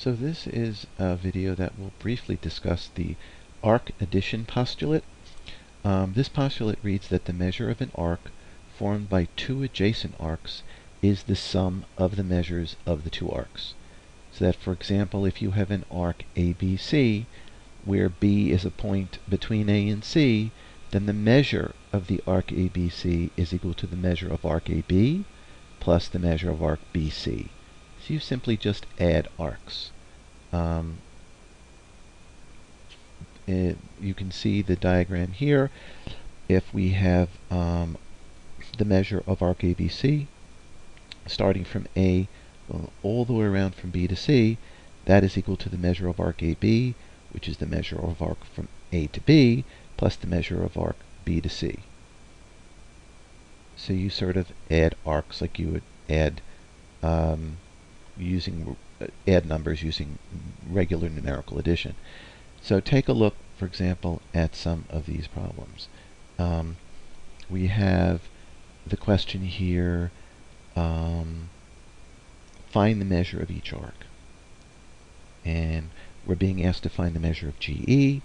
So this is a video that will briefly discuss the arc addition postulate. This postulate reads that the measure of an arc formed by two adjacent arcs is the sum of the measures of the two arcs. So that, for example, if you have an arc ABC, where B is a point between A and C, then the measure of the arc ABC is equal to the measure of arc AB plus the measure of arc BC. So you simply just add arcs. You can see the diagram here. If we have the measure of arc ABC starting from A all the way around from B to C, that is equal to the measure of arc AB, which is the measure of arc from A to B, plus the measure of arc B to C. So you sort of add arcs like you would add add numbers using regular numerical addition. So take a look, for example, at some of these problems. We have the question here, find the measure of each arc. And we're being asked to find the measure of GE,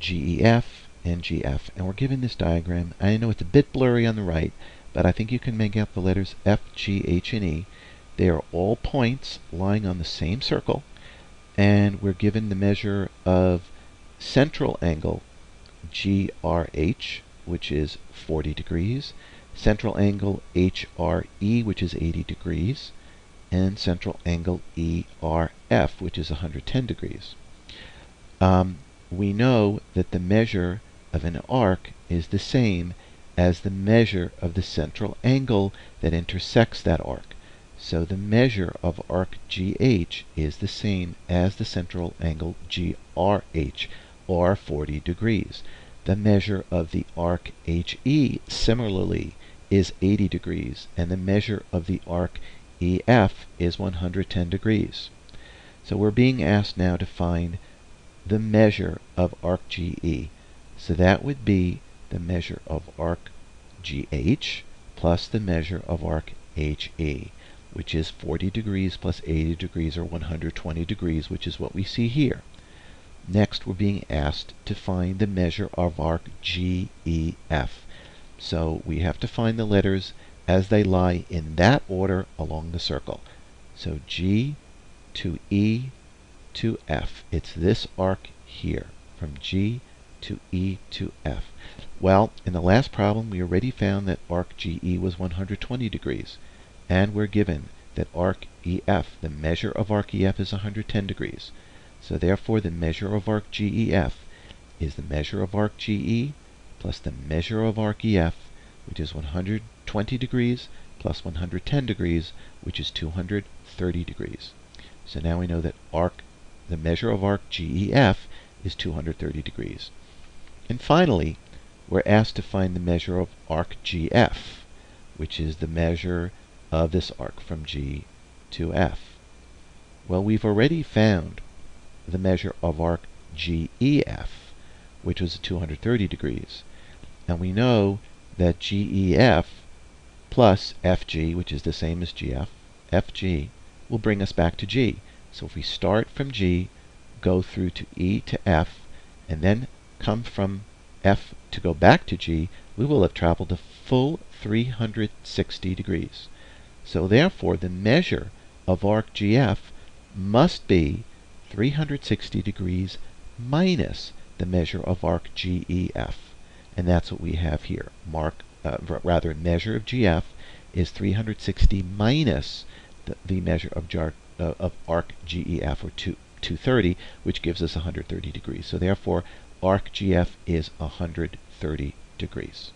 GEF, and GF. And we're given this diagram. I know it's a bit blurry on the right, but I think you can make out the letters F, G, H, and E. They are all points lying on the same circle, and we're given the measure of central angle GRH, which is 40 degrees, central angle HRE, which is 80 degrees, and central angle ERF, which is 110 degrees. We know that the measure of an arc is the same as the measure of the central angle that intersects that arc. So the measure of arc GH is the same as the central angle GRH, or 40 degrees. The measure of the arc HE similarly is 80 degrees, and the measure of the arc EF is 110 degrees. So we're being asked now to find the measure of arc GE. So that would be the measure of arc GH plus the measure of arc HE, which is 40 degrees plus 80 degrees, or 120 degrees, which is what we see here. Next, we're being asked to find the measure of arc GEF. So we have to find the letters as they lie in that order along the circle. So G to E to F. It's this arc here, from G to E to F. Well, in the last problem, we already found that arc GE was 120 degrees. And we're given that arc EF, the measure of arc EF, is 110 degrees. So therefore the measure of arc GEF is the measure of arc GE plus the measure of arc EF, which is 120 degrees plus 110 degrees, which is 230 degrees. So now we know that the measure of arc GEF is 230 degrees. And finally, we're asked to find the measure of arc GF, which is the measure of this arc from G to F. Well, we've already found the measure of arc GEF, which was 230 degrees. And we know that GEF plus FG, which is the same as GF, FG, will bring us back to G. So if we start from G, go through to E to F, and then come from F to go back to G, we will have traveled a full 360 degrees. So therefore, the measure of arc GF must be 360 degrees minus the measure of arc GEF. And that's what we have here. Measure of GF is 360 minus the measure of arc GEF, or 230, which gives us 130 degrees. So therefore, arc GF is 130 degrees.